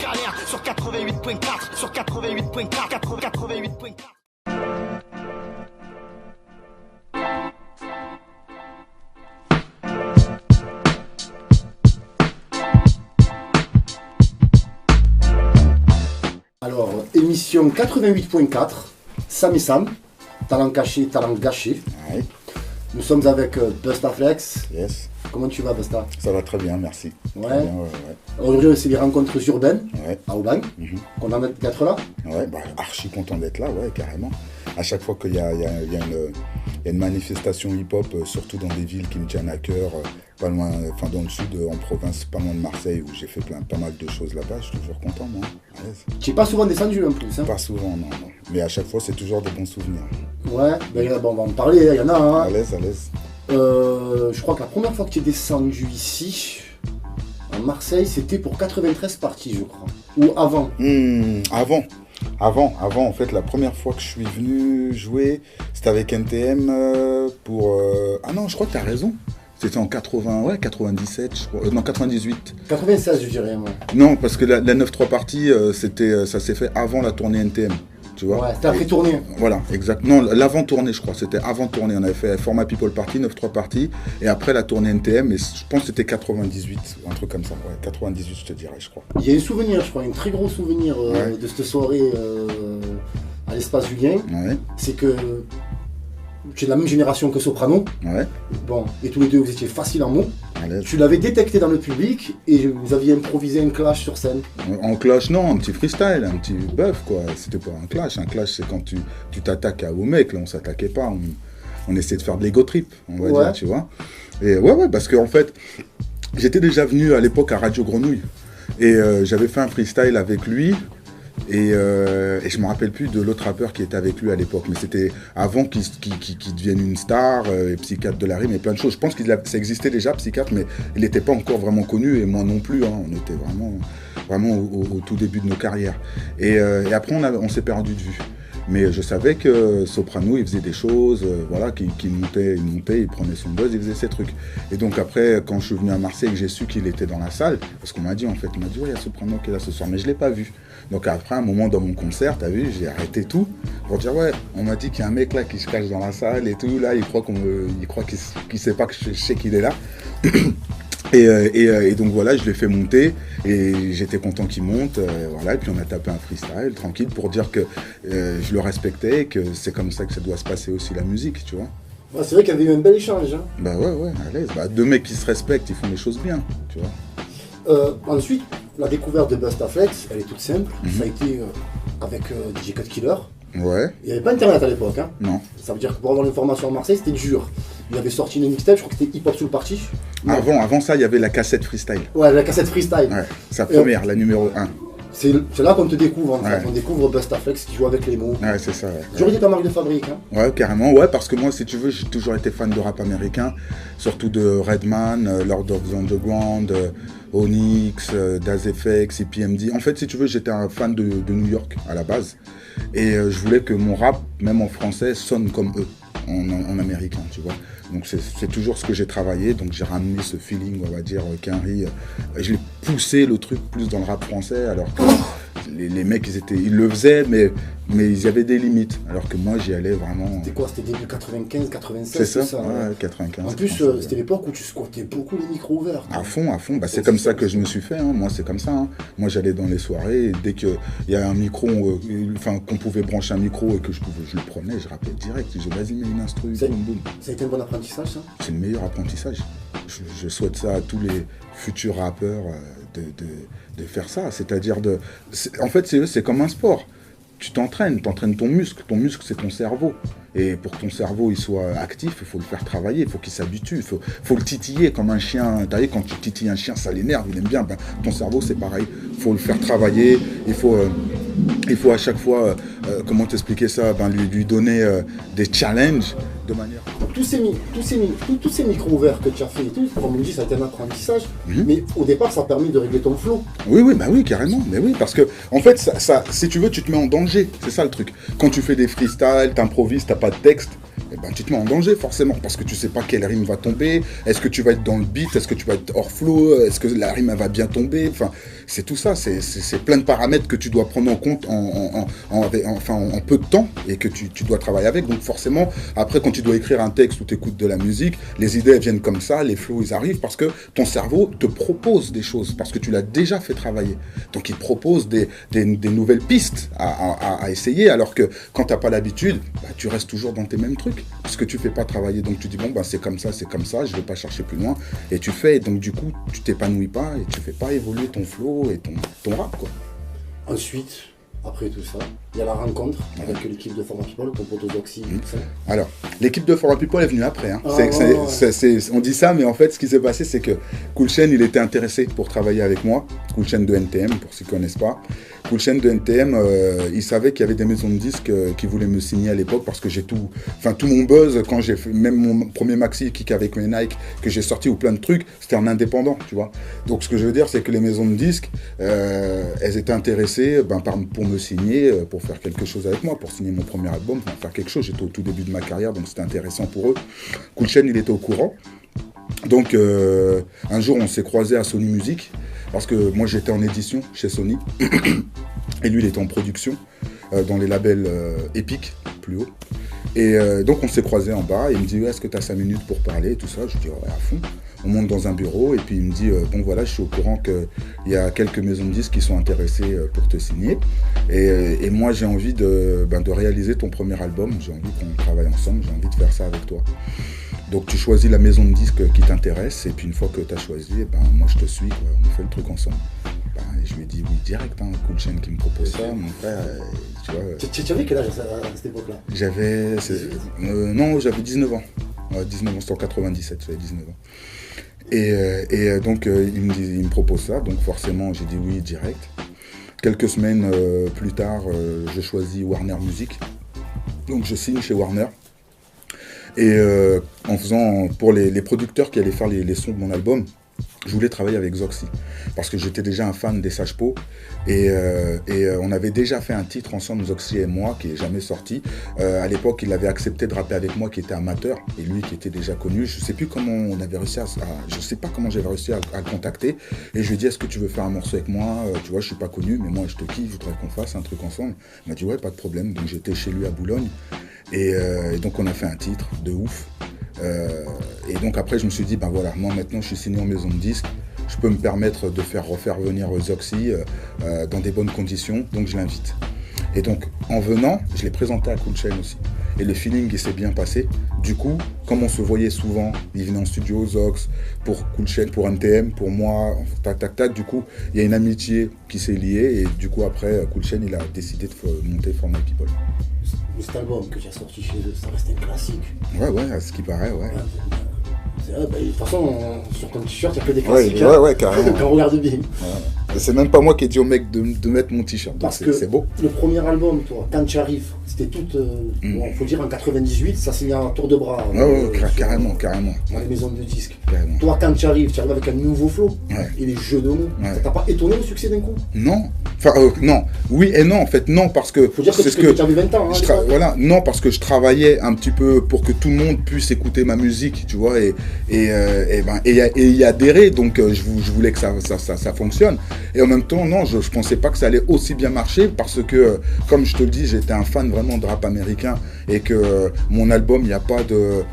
galère sur 88.4, sur 88.4, 88.4. Alors, émission 88.4, Sam et Sam, talent caché, talent gâché. Ouais. Nous sommes avec Bustaflex. Yes. Comment tu vas, Busta? Ça va très bien, merci. Ouais. Très bien, Aujourd'hui, c'est les rencontres urbaines à Aubagne. Content d'être là? Ouais, bah, archi content d'être là, ouais, carrément. À chaque fois qu'il y a une manifestation hip-hop, surtout dans des villes qui me tiennent à cœur, pas loin, enfin dans le sud, en province, pas loin de Marseille, où j'ai fait pas mal de choses là-bas, je suis toujours content, moi. Tu n'es pas souvent descendu en plus, hein? Pas souvent, non. Mais à chaque fois, c'est toujours des bons souvenirs. Ouais, ben, bon, on va en parler, il y en a. Hein. À l'aise, à l'aise. Je crois que la première fois que tu es descendu ici, à Marseille, c'était pour 93 parties, je crois. Ou avant? Avant, en fait, la première fois que je suis venu jouer, c'était avec NTM pour... Ah non, je crois que tu as raison. C'était en 97, je crois. Non, 98. 96, je dirais, moi. Non, parce que la 9-3 partie, ça s'est fait avant la tournée NTM. Tu vois. Ouais, c'était après tournée. Voilà, exact. Non, l'avant-tournée, je crois. C'était avant-tournée. On avait fait format People Party, 9-3 parties. Et après la tournée NTM, et je pense que c'était 98, un truc comme ça. Ouais, 98, je te dirais, je crois. Il y a un souvenir, je crois, un très gros souvenir de cette soirée à l'espace Julien. Ouais. C'est que tu es de la même génération que Soprano. Ouais. Bon, et tous les deux, vous étiez faciles en mots. Tu l'avais détecté dans le public et vous aviez improvisé un clash sur scène. En clash, non, un petit freestyle, un petit bœuf, quoi. C'était pas un clash. Un clash, c'est quand tu t'attaques au mec. Là, on s'attaquait pas. On essayait de faire de l'ego trip, on va dire, tu vois. Et ouais, parce qu'en fait, j'étais déjà venu à l'époque à Radio Grenouille. Et j'avais fait un freestyle avec lui. Et je me rappelle plus de l'autre rappeur qui était avec lui à l'époque, mais c'était avant qu'il devienne une star, et Psychiatre de la rime et plein de choses. Je pense que ça existait déjà, Psychiatre, mais il n'était pas encore vraiment connu, et moi non plus, hein. On était vraiment au tout début de nos carrières. Et après, on s'est perdu de vue. Mais je savais que Soprano, il faisait des choses, voilà, qu'il montait, il prenait son buzz, il faisait ses trucs. Et donc après, quand je suis venu à Marseille, j'ai su qu'il était dans la salle, parce qu'on m'a dit, ouais, il y a Soprano qui est là ce soir, mais je ne l'ai pas vu. Donc après, un moment dans mon concert, t'as vu, j'ai arrêté tout pour dire, ouais, on m'a dit qu'il y a un mec là qui se cache dans la salle et tout, là, il croit qu'il sait pas que je sais qu'il est là. Et donc voilà, je l'ai fait monter et j'étais content qu'il monte, voilà, et puis on a tapé un freestyle tranquille pour dire que je le respectais et que c'est comme ça que ça doit se passer aussi la musique, tu vois. Ouais, c'est vrai qu'il y avait eu un bel échange. Hein. Bah ouais, à l'aise. Bah, deux mecs qui se respectent, ils font les choses bien, tu vois. Ensuite, la découverte de Bustaflex, elle est toute simple. Ça a été avec DJ Cut Killer. Ouais. Il n'y avait pas internet à l'époque. Hein. Non. Ça veut dire que pour avoir l'information à Marseille, c'était dur. Il avait sorti une mixtape, je crois que c'était Hip Hop Soul Party. Avant ça, il y avait la cassette freestyle. Ouais, la cassette freestyle. Ouais, sa première, la numéro 1. C'est là qu'on te découvre en fait. On découvre Bustaflex qui joue avec les mots. Ouais, c'est ça. Ouais. Toujours été ta marque de fabrique. Hein. Ouais, carrément. Ouais, parce que moi, si tu veux, j'ai toujours été fan de rap américain, surtout de Redman, Lord of the Underground, Onyx, Das FX, EPMD. En fait, si tu veux, j'étais un fan de New York à la base. Et je voulais que mon rap, même en français, sonne comme eux, en américain, tu vois. Donc c'est toujours ce que j'ai travaillé, donc j'ai ramené ce feeling, on va dire, qu'Henry, je l'ai poussé le truc plus dans le rap français, alors que les mecs, ils le faisaient, mais il y avait des limites, alors que moi, j'y allais vraiment... C'était quoi? C'était début 95, 96? C'est ça, ouais, 95. En plus, c'était l'époque où tu squattais beaucoup les micros ouverts. À fond, bah, c'est comme ça que je me suis fait, hein. Moi, c'est comme ça. Hein. Moi, j'allais dans les soirées, et dès qu'il y a un micro, qu'on pouvait brancher un micro et que je le prenais, je rappelais direct, je disais, vas-y, mets une instru, boum, boum. Ça a été un bon apprentissage, ça? C'est le meilleur apprentissage. Je souhaite ça à tous les futurs rappeurs de faire ça. C'est-à-dire en fait, c'est comme un sport. Tu t'entraînes ton muscle. Ton muscle, c'est ton cerveau. Et pour que ton cerveau il soit actif, il faut le faire travailler, il faut qu'il s'habitue, il faut le titiller comme un chien. T'as vu, quand tu titilles un chien, ça l'énerve, il aime bien. Ben, ton cerveau, c'est pareil. Il faut le faire travailler, il faut à chaque fois, comment t'expliquer ça, lui donner des challenges de manière... Tous ces micros ouverts que tu as fait et tout, comme on dit, ça a été un apprentissage, mais au départ, ça a permis de régler ton flow. Oui, carrément. Mais oui, parce que, en fait, ça, si tu veux, tu te mets en danger. C'est ça le truc. Quand tu fais des freestyles, t'improvises, t'as pas de texte, eh ben, tu te mets en danger forcément, parce que tu sais pas quelle rime va tomber, est-ce que tu vas être dans le beat, est-ce que tu vas être hors flow, est-ce que la rime elle va bien tomber, enfin, c'est tout ça, c'est plein de paramètres que tu dois prendre en compte en peu de temps, et que tu dois travailler avec, donc forcément, après quand tu dois écrire un texte ou tu écoutes de la musique, les idées elles viennent comme ça, les flows ils arrivent, parce que ton cerveau te propose des choses, parce que tu l'as déjà fait travailler, donc il te propose des nouvelles pistes à essayer, alors que quand tu n'as pas l'habitude, bah, tu restes toujours dans tes mêmes trucs, parce que tu fais pas travailler, donc tu dis bon bah c'est comme ça, je vais pas chercher plus loin, et tu fais, et donc du coup tu t'épanouis pas, et tu fais pas évoluer ton flow et ton rap quoi. Ensuite, après tout ça, il y a la rencontre avec l'équipe de Format People, ton pote Zoxy. Alors, l'équipe de Format People est venue après. Hein. On dit ça, mais en fait, ce qui s'est passé, c'est que Cool Chain, il était intéressé pour travailler avec moi. Cool Chain de NTM, pour ceux qui ne connaissent pas. Cool Chain de NTM, il savait qu'il y avait des maisons de disques qui voulaient me signer à l'époque parce que j'ai tout mon buzz, quand j'ai fait même mon premier maxi kick avec mes Nike, que j'ai sorti ou plein de trucs, c'était en indépendant, tu vois. Donc, ce que je veux dire, c'est que les maisons de disques, elles étaient intéressées pour me signer, pour faire quelque chose avec moi, pour signer mon premier album, pour faire quelque chose. J'étais au tout début de ma carrière, donc c'était intéressant pour eux. Cool Chain, il était au courant. Donc un jour on s'est croisés à Sony Music, parce que moi j'étais en édition chez Sony, et lui il était en production, dans les labels Epic, plus haut. Et donc on s'est croisés en bas, et il me dit est-ce que tu as 5 minutes pour parler et tout ça. Je dis ouais, à fond. On monte dans un bureau, et puis il me dit bon voilà, je suis au courant qu'il y a quelques maisons de disques qui sont intéressées pour te signer, et moi j'ai envie de réaliser ton premier album, j'ai envie qu'on travaille ensemble, j'ai envie de faire ça avec toi. Donc tu choisis la maison de disques qui t'intéresse, et puis une fois que tu as choisi, moi je te suis, quoi, on fait le truc ensemble. Et je lui ai dit oui direct, hein, Cool Chain qui me propose ça, mon frère, tu vois. Tu avais quel âge à cette époque-là? J'avais 19 ans. 19 ans, c'était en 97, j'avais 19 ans. Et donc il me propose ça, donc forcément j'ai dit oui direct. Quelques semaines plus tard, je choisis Warner Music, donc je signe chez Warner. Et en faisant, pour les producteurs qui allaient faire les sons de mon album, je voulais travailler avec Zoxy, parce que j'étais déjà un fan des Sages Peau, et on avait déjà fait un titre ensemble, Zoxy et moi, qui n'est jamais sorti. À l'époque, il avait accepté de rapper avec moi, qui était amateur, et lui qui était déjà connu. Je sais plus comment on avait réussi je sais pas comment j'avais réussi à le contacter, et je lui ai dit est-ce que tu veux faire un morceau avec moi, tu vois, je suis pas connu, mais moi je te kiffe, je voudrais qu'on fasse un truc ensemble. Il m'a dit ouais, pas de problème. Donc j'étais chez lui à Boulogne, et donc on a fait un titre de ouf. Et donc après je me suis dit ben voilà, moi maintenant je suis signé en maison de disques, je peux me permettre de refaire venir Zoxy dans des bonnes conditions, donc je l'invite. Et donc en venant, je l'ai présenté à Cool Chain aussi, et le feeling il s'est bien passé. Du coup, comme on se voyait souvent, il venait en studio, Zox, pour Cool Chain, pour NTM, pour moi, tac, du coup il y a une amitié qui s'est liée, et du coup après Cool Chain il a décidé de monter Format People. Cet album que tu as sorti chez eux, ça reste un classique. Ouais, à ce qui paraît, ouais. De toute façon, sur ton t-shirt, il n'y a que des classiques. Ouais, carrément. Quand on regarde bien. Ouais. C'est même pas moi qui ai dit au mec de mettre mon t-shirt. Parce que c'est beau. Le premier album, toi, Quand tu arrives, c'était tout, bon, faut dire en 98, ça signait un tour de bras. Carrément. Dans les maisons de disques. Carrément. Toi, Quand tu arrives avec un nouveau flow, et les jeux de mots. Ça t'a pas étonné le succès d'un coup? Non. Enfin, non. Oui et non, en fait, non, parce que. Faut dire que tu avais 20 ans. Voilà, non, parce que je travaillais un petit peu pour que tout le monde puisse écouter ma musique, tu vois, et y adhérer, donc je voulais que ça fonctionne. Et en même temps, non, je pensais pas que ça allait aussi bien marcher, parce que, comme je te le dis, j'étais un fan vraiment de rap américain, et que mon album, il n'y a pas de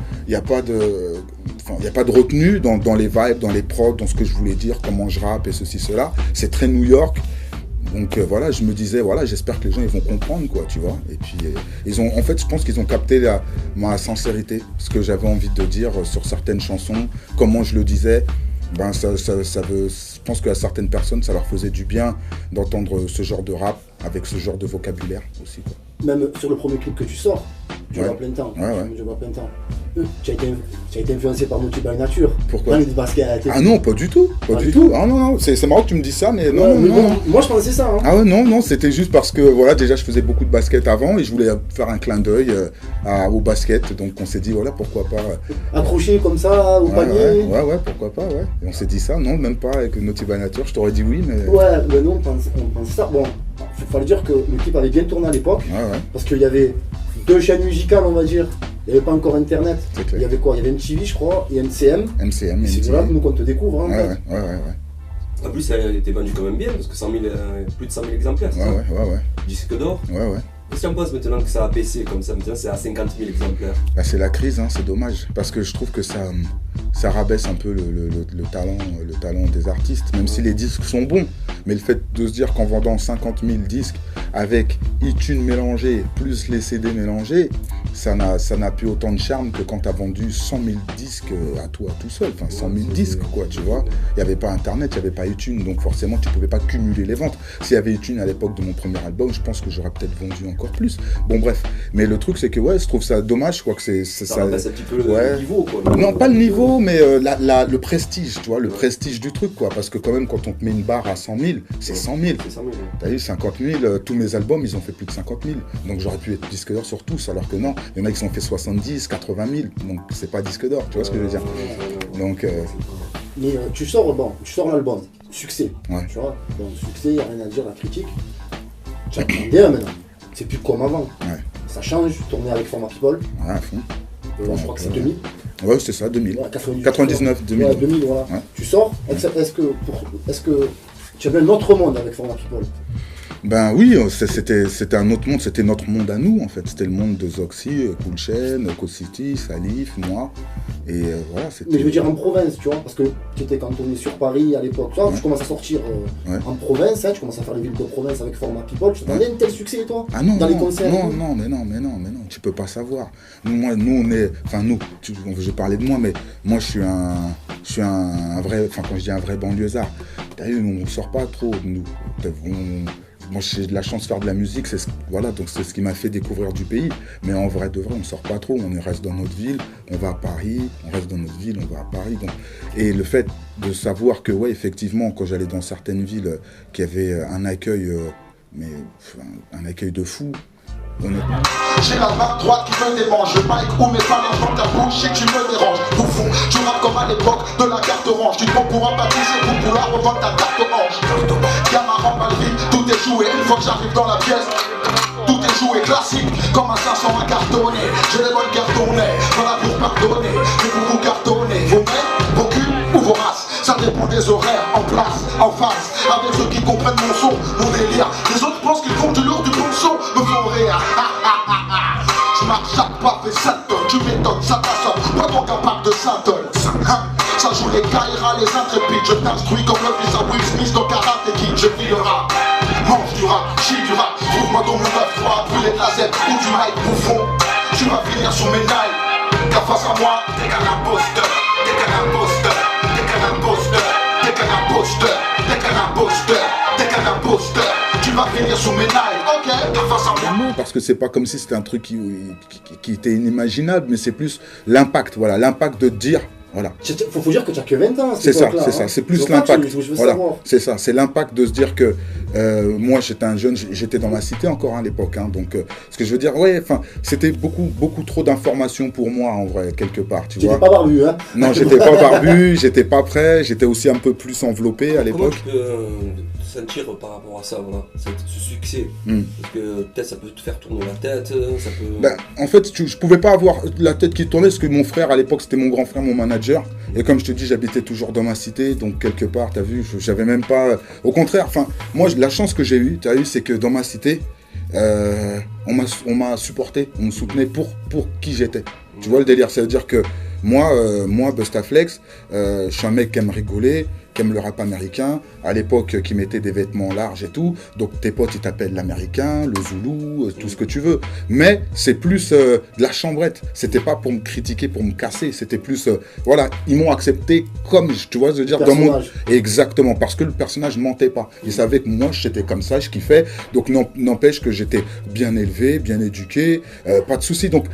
retenue dans les vibes, dans les prods, dans ce que je voulais dire, comment je rappe et ceci, cela. C'est très New York. Donc voilà, je me disais, voilà, j'espère que les gens ils vont comprendre, quoi, tu vois. Et puis, en fait, je pense qu'ils ont capté ma sincérité, ce que j'avais envie de dire sur certaines chansons, comment je le disais. Je pense qu'à certaines personnes, ça leur faisait du bien d'entendre ce genre de rap avec ce genre de vocabulaire aussi, quoi. Même sur le premier clip que tu sors, je vois plein de temps. Je vois plein de temps. Tu as été influencé par Naughty by Nature. Pourquoi? Ah non, pas du tout. Pas du tout. Ah non, c'est marrant que tu me dis ça, mais non. Moi je pensais ça. Hein. Ah ouais, non, c'était juste parce que voilà, déjà je faisais beaucoup de basket avant, et je voulais faire un clin d'œil au basket. Donc on s'est dit, voilà, pourquoi pas. Accroché comme ça au panier. Ouais, pourquoi pas, ouais. Et on s'est dit ça, non, même pas avec Naughty by Nature, je t'aurais dit oui, mais. Ouais, mais non, on pense ça. Bon, il fallait dire que le clip avait bien tourné à l'époque, parce qu'il y avait deux chaînes musicales, on va dire, Il n'y avait pas encore Internet. Il y avait quoi? Il y avait MTV, je crois, et MCM. MCM, c'est là que nous, qu'on te découvre. Hein, ouais. En plus, ça a été vendu quand même bien, parce que plus de 100 000 exemplaires. Ouais. Disque d'or. Ouais. Qu'est-ce qu'on pense maintenant que ça a baissé comme ça? Maintenant, c'est à 50 000 exemplaires. Bah, c'est la crise, hein, c'est dommage. Parce que je trouve que ça rabaisse un peu le talent des artistes, même si les disques sont bons. Mais le fait de se dire qu'en vendant 50 000 disques avec iTunes mélangés plus les CD mélangés, ça n'a plus autant de charme que quand tu as vendu 100 000 disques à toi tout seul. Enfin, 100 000 disques, quoi, tu vois. Il n'y avait pas Internet, il n'y avait pas iTunes, donc forcément, tu ne pouvais pas cumuler les ventes. S'il y avait iTunes à l'époque de mon premier album, je pense que j'aurais peut-être vendu encore plus. Bon, bref. Mais le truc, c'est que, ouais, je trouve ça dommage, quoi, que ça baisse un petit peu le niveau, quoi. Non, pas le niveau, mais le prestige, tu vois, le prestige du truc, quoi. Parce que quand même, quand on te met une barre à 100 000, c'est 100 000. T'as vu, 50 000, tous mes albums, ils ont fait plus de 50 000. Donc j'aurais pu être disque d'or sur tous, alors que non. Il y en a qui ont fait 70, 80 000. Donc c'est pas disque d'or, tu vois ce que je veux dire. Donc... Mais tu sors l'album, succès. Ouais. Tu vois, bon, succès, il n'y a rien à dire, la critique. Tu as demandé maintenant. C'est plus comme avant. Ouais. Ça change, tourner avec Format People. Ouais, à fond. Je crois que c'est 2000. Ouais, c'est ça, 2000. Ouais, 99, 2000. Ouais, 2000, voilà. Ouais. Tu sors, est-ce que tu avais un autre monde avec Format People? Ben oui, c'était un autre monde, c'était notre monde à nous en fait. C'était le monde de Zoxy, Cool Chain, Code City, Salif, moi. Et voilà, c'était... Mais je veux dire en province, tu vois, parce que tu étais cantonné sur Paris à l'époque. Tu vois, tu commences à sortir en province, hein, tu commences à faire les villes de province avec Format People. Tu t'attendais un tel succès, toi? Ah non, dans les concerts? Non, tu peux pas savoir. Nous on est... Enfin nous, je parlais de moi, mais moi je suis un vrai... Enfin quand je dis un vrai banlieusard, t'as vu, on sort pas trop, nous. Moi, j'ai de la chance de faire de la musique, voilà, donc c'est ce qui m'a fait découvrir du pays. Mais en vrai de vrai, on ne sort pas trop, on reste dans notre ville, on va à Paris, on reste dans notre ville, on va à Paris. Donc... Et le fait de savoir que, ouais, effectivement, quand j'allais dans certaines villes qui avaient un accueil, un accueil de fou, honnêtement. J'ai la main droite qui me démange, le mic ou mes phalanges dans ta bouche et que tu me déranges. Bouffon, tu rappes comme à l'époque de la carte orange. Tu te prends pour un baptisé pour pouvoir revendre ta carte orange. Gamin remballe-vie, tout est joué. Une fois que j'arrive dans la pièce, tout est joué classique, comme un 500 à cartonner. J'ai les bonnes cartonnets, voilà pour pardonner. Mais vous cartonnez, vos mains, vos culs ou vos races. Ça dépend des horaires, en place, en face. Avec ceux qui comprennent mon son, mon délire. Les autres pensent qu'ils font du lourd, du bon son, me font rire. Je marche chaque pas, fait 7 tonnes. Tu m'étonnes, ça t'assomme, pas ton capable de 5 tonnes. Ça joue les Kaira, les intrépides. Je t'instruis comme le fils à Will Smith dans Karate Kid. Je vis le rap, mange du rap, chie du rap. Trouve-moi dans mon 9-3, brûler de la Z ou du mic bouffon. Tu vas finir sous mes nailles. Car face à moi, t'es qu'un imposteur, t'es qu'un imposteur, t'es qu'un imposteur, t'es qu'un imposteur, t'es qu'un imposteur, t'es qu'un imposteur. Tu vas finir sous mes nailles, ok? Car face à moi. Non, parce que c'est pas comme si c'était un truc qui était inimaginable, mais c'est plus l'impact, voilà, l'impact de dire. Voilà. Faut dire que tu n'as que 20 ans. C'est ça, c'est plus l'impact. Voilà, c'est ça, c'est l'impact de se dire que moi j'étais un jeune, j'étais dans ma cité encore à l'époque, hein, donc ce que je veux dire, ouais, enfin, c'était beaucoup trop d'informations pour moi en vrai quelque part, tu vois. T'étais pas barbu, hein? Non, j'étais pas barbu, j'étais pas prêt, j'étais aussi un peu plus enveloppé à l'époque. Comment tu peux sentir par rapport à ça, voilà, ce succès? Parce que peut-être ça peut te faire tourner la tête, ça peut. Ben, en fait, je pouvais pas avoir la tête qui tournait parce que mon frère à l'époque c'était mon grand frère, mon manager. Et comme je te dis, j'habitais toujours dans ma cité, donc quelque part, t'as vu, j'avais même pas... Au contraire, enfin, moi, la chance que j'ai eue, t'as vu, c'est que dans ma cité, on m'a supporté, on me soutenait pour qui j'étais. Tu vois le délire, ça veut dire que moi Bustaflex, je suis un mec qui aime rigoler, qui aime le rap américain, à l'époque qui mettait des vêtements larges et tout, donc tes potes ils t'appellent l'américain, le zoulou, tout ce que tu veux, mais c'est plus de la chambrette, c'était pas pour me critiquer, pour me casser, c'était plus, voilà, ils m'ont accepté comme, tu vois, je veux dire, dans mon... Exactement, parce que le personnage mentait pas, ils savaient que moi j'étais comme ça, je kiffais, donc n'empêche que j'étais bien élevé, bien éduqué, pas de soucis, donc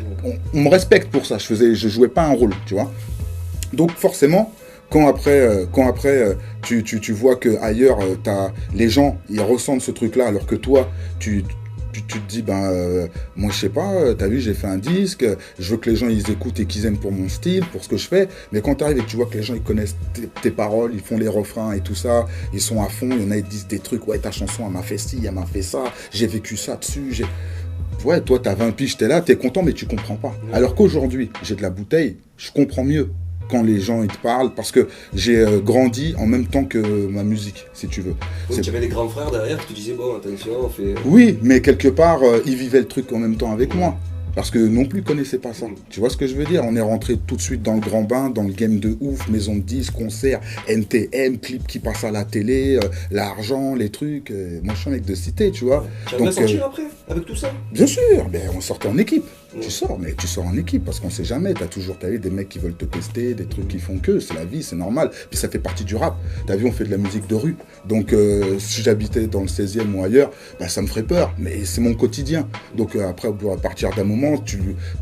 on me respecte pour ça, je jouais pas un rôle, tu vois, donc forcément, quand après tu vois que ailleurs les gens ils ressentent ce truc là alors que toi tu te dis moi je sais pas, t'as vu j'ai fait un disque, je veux que les gens ils écoutent et qu'ils aiment pour mon style, pour ce que je fais, mais quand t'arrives et que tu vois que les gens ils connaissent tes paroles, ils font les refrains et tout ça, ils sont à fond, il y en a ils disent des trucs, ouais ta chanson elle m'a fait ci, elle m'a fait ça, j'ai vécu ça dessus, Ouais, toi, t'as 20 piges, t'es là, t'es content, mais tu comprends pas. Alors qu'aujourd'hui, j'ai de la bouteille, je comprends mieux quand les gens ils te parlent, parce que j'ai grandi en même temps que ma musique, si tu veux. Donc tu avais des grands frères derrière qui te disaient, bon, attention, on fait... Oui, mais quelque part, ils vivaient le truc en même temps avec moi. Parce que non plus, ils connaissaient pas ça. Tu vois ce que je veux dire? On est rentré tout de suite dans le grand bain, dans le game de ouf, maison de disques, concerts, NTM, clips qui passent à la télé, l'argent, les trucs. Moi, je suis un mec de cité, tu vois. Tu as sortir après, avec tout ça? Bien sûr, ben, on sortait en équipe. Tu sors, mais tu sors en équipe parce qu'on sait jamais. T'as toujours des mecs qui veulent te tester, des trucs qui font que. C'est la vie, c'est normal. Puis ça fait partie du rap. T'as vu, on fait de la musique de rue. Donc si j'habitais dans le 16e ou ailleurs, ben, ça me ferait peur. Mais c'est mon quotidien. Donc après, à partir d'un moment,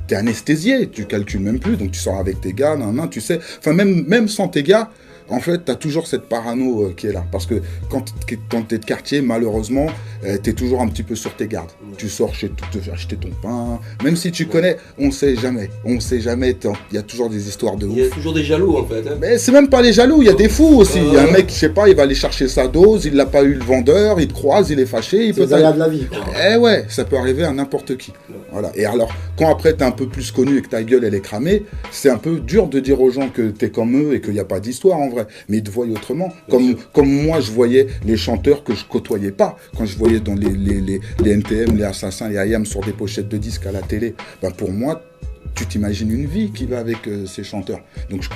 t'es anesthésié. Tu calcules même plus. Donc tu sors avec tes gars, tu sais. Enfin, même sans tes gars, en fait, tu as toujours cette parano qui est là. Parce que quand tu es de quartier, malheureusement, tu es toujours un petit peu sur tes gardes. Tu sors chez te faire acheter ton pain. Même si tu connais, on sait jamais. On sait jamais. Il y a toujours des histoires de ouf. Il y a toujours des jaloux, en fait. Hein. Mais c'est même pas les jaloux, il y a des fous aussi. Il y a un mec, je sais pas, il va aller chercher sa dose, il l'a pas eu le vendeur, il te croise, il est fâché. Il peut les aléas de la vie, quoi. Eh ouais, ça peut arriver à n'importe qui. Voilà. Et alors, quand après t'es un peu plus connu et que ta gueule elle est cramée, c'est un peu dur de dire aux gens que t'es comme eux et qu'il n'y a pas d'histoire en vrai. Mais ils te voient autrement. Comme moi, je voyais les chanteurs que je côtoyais pas. Quand je voyais dans les NTM, les Assassins, les IAM sur des pochettes de disques à la télé, ben pour moi, tu t'imagines une vie qui va avec ces chanteurs. Donc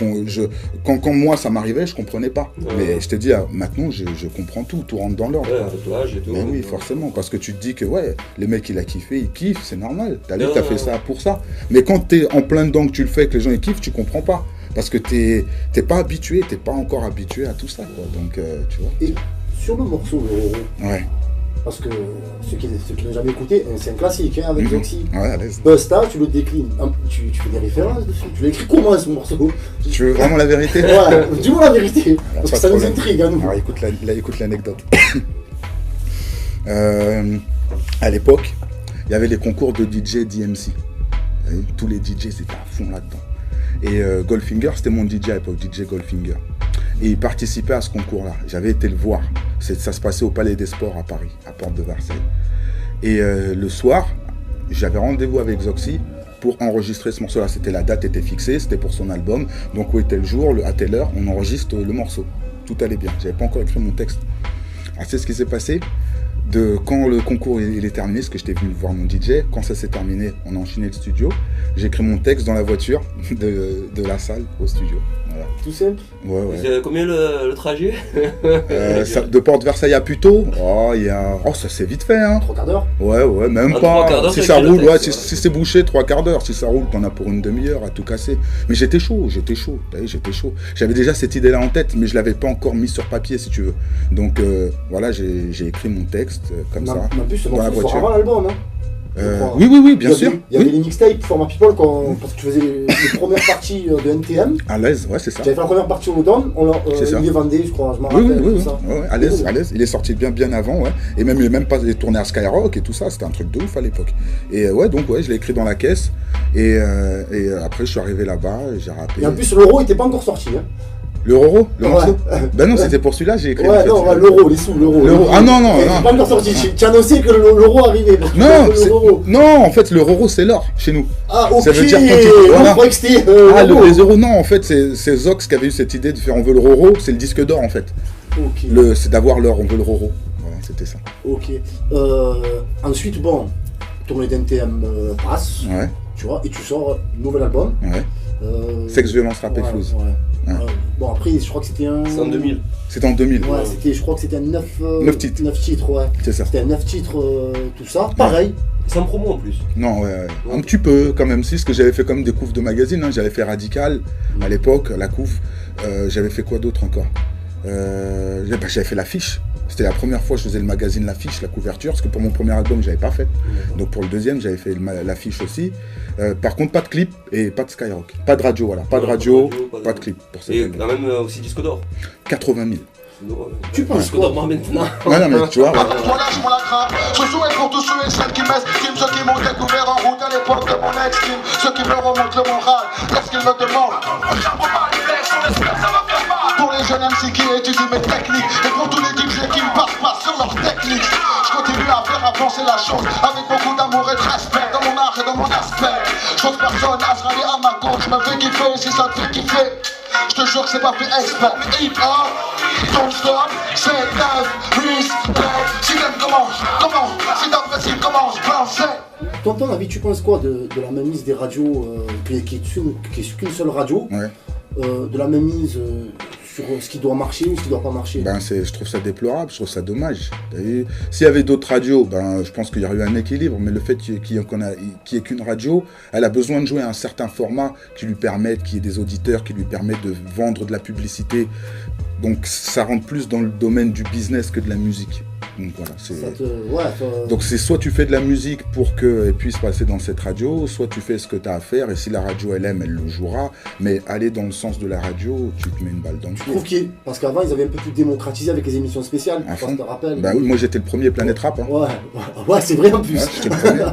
quand moi ça m'arrivait, je comprenais pas. Mais je te dis, maintenant je comprends tout rentre dans l'ordre. Ouais, avec l'âge et tout. Mais oui, forcément, parce que tu te dis que ouais, les mecs il a kiffé, il kiffe, c'est normal. T'as fait ça pour ça. Mais quand t'es en plein dedans que tu le fais, que les gens ils kiffent, tu comprends pas. Parce que t'es pas habitué, t'es pas encore habitué à tout ça, quoi. Donc tu vois. Et sur le morceau, ouais. Parce que ceux qui n'ont jamais écouté, c'est un classique hein, avec Zoxy. Ouais, à l'aise. Busta, tu le déclines. Tu fais des références dessus. Tu l'as écrit comment ce morceau? Tu veux vraiment la vérité? Ouais, dis-moi la vérité. Parce que ça nous intrigue à nous. Alors écoute l'anecdote. À l'époque, il y avait les concours de DJ DMC. Tous les DJ étaient à fond là-dedans. Et Goldfinger, c'était mon DJ à l'époque, DJ Goldfinger. Et il participait à ce concours-là. J'avais été le voir. Ça se passait au Palais des Sports à Paris, à Porte de Versailles. Et le soir, j'avais rendez-vous avec Zoxy pour enregistrer ce morceau-là. La date était fixée, c'était pour son album. Donc, où était le jour, à telle heure, on enregistre le morceau. Tout allait bien. J'avais pas encore écrit mon texte. Alors, c'est ce qui s'est passé. Quand le concours il est terminé, parce que j'étais venu voir mon DJ, quand ça s'est terminé, on a enchaîné le studio. J'ai écrit mon texte dans la voiture de la salle au studio. Voilà. Tout simple. Ouais. Combien le trajet de Porte Versailles à Puteaux, ça c'est vite fait. Hein. 3 quarts d'heure. Ouais, même pas. Si ça roule, si c'est bouché, 3 quarts d'heure. Si ça roule, t'en as pour une demi-heure à tout casser. Mais j'étais chaud. J'avais déjà cette idée-là en tête, mais je l'avais pas encore mis sur papier, si tu veux. Donc voilà, j'ai écrit mon texte comme ça. En plus, dans la voiture. Avant l'album, hein. Oui, bien sûr. Il y avait les mixtapes Format People parce que tu faisais les premières parties de NTM. À l'aise, ouais, c'est ça. J'avais fait la première partie au Don, il les vendait, je crois, je m'en rappelle. Oui, ça. Ouais, à l'aise. Il est sorti bien avant, ouais. Et même, il est même pas tourné à Skyrock et tout ça, c'était un truc de ouf à l'époque. Et je l'ai écrit dans la caisse. Et après, je suis arrivé là-bas, j'ai rappé. Et en plus, l'euro était pas encore sorti, hein. Le Roro, le morceau. Ben non, c'était pour celui-là, j'ai écrit. Ouais, non, l'euro, les sous, l'euro. Ah non. C'est pas encore sorti. Tu as annoncé que l'euro arrivait. Non, en fait, le Roro, c'est l'or chez nous. Ah, ok. Ça veut dire quand tu... les euros, non, en fait, c'est Zox qui avait eu cette idée de faire on veut le Roro, c'est le disque d'or, en fait. Ok. C'est d'avoir l'or, on veut le Roro. Voilà, c'était ça. Ok. Ensuite, tournée d'NTM passe. Ouais. Tu vois, et tu sors un nouvel album. Ouais. Sexe, violence, rap et flouze. Ouais. Après, je crois que c'était un... C'est en 2000. C'était en 2000. Ouais, je crois que c'était un 9 titres. 9 titres, ouais. C'est ça. C'était un 9 titres, tout ça. Pareil. Sans promo en plus. Non, ouais. Un petit peu quand même, si, ce que j'avais fait comme des couves de magazine. J'avais fait Radical à l'époque, la couve. J'avais fait quoi d'autre encore? J'avais fait l'affiche. C'était la première fois que je faisais le magazine, l'affiche, la couverture, parce que pour mon premier album, je n'avais pas fait. Donc pour le deuxième, j'avais fait l'affiche aussi. Par contre, pas de clip et pas de Skyrock. Pas de radio, voilà. Pas de radio, pas de clip. Pour et quand même aussi disque d'or. 80 000. Tu penses quoi maintenant? Non, mais tu vois. Moi lâche la crainte. Ce son est pour tous ceux et celles qui m'estiment, ceux qui m'ont découvert en route à l'époque de mon ex-team, ceux qui me remontent le moral lorsqu'ils me demandent. Pour les jeunes MC qui étudient mes techniques et pour tous les DJ qui ne passent pas sur leurs techniques, je continue à faire avancer la chose avec beaucoup d'amour et de respect. me fait kiffer, si ça te fait kiffer, je te jure que c'est pas fait exprès. Hip hop, don't stop, c'est live, respect. Si t'aimes commence, si t'apprécies commence, français. Ton avis, tu penses quoi de la mainmise des radios, qui est qu'une seule radio, de la mainmise sur ce qui doit marcher ou ce qui doit pas marcher? Je trouve ça déplorable, je trouve ça dommage. S'il y avait d'autres radios, je pense qu'il y aurait eu un équilibre, mais le fait qu'il n'y ait qu'une radio, elle a besoin de jouer à un certain format qui lui permette, qu'il y ait des auditeurs, qui lui permettent de vendre de la publicité. Donc ça rentre plus dans le domaine du business que de la musique. Donc voilà, donc c'est soit tu fais de la musique pour qu'elle puisse passer dans cette radio, soit tu fais ce que tu as à faire, et si la radio elle aime, elle le jouera, mais aller dans le sens de la radio, tu te mets une balle dans le pied. Je trouve parce qu'avant ils avaient un peu plus démocratisé avec les émissions spéciales, je te rappelle. Oui, moi j'étais le premier Planète Rap. Hein. Ouais, c'est vrai en plus. J'étais le premier.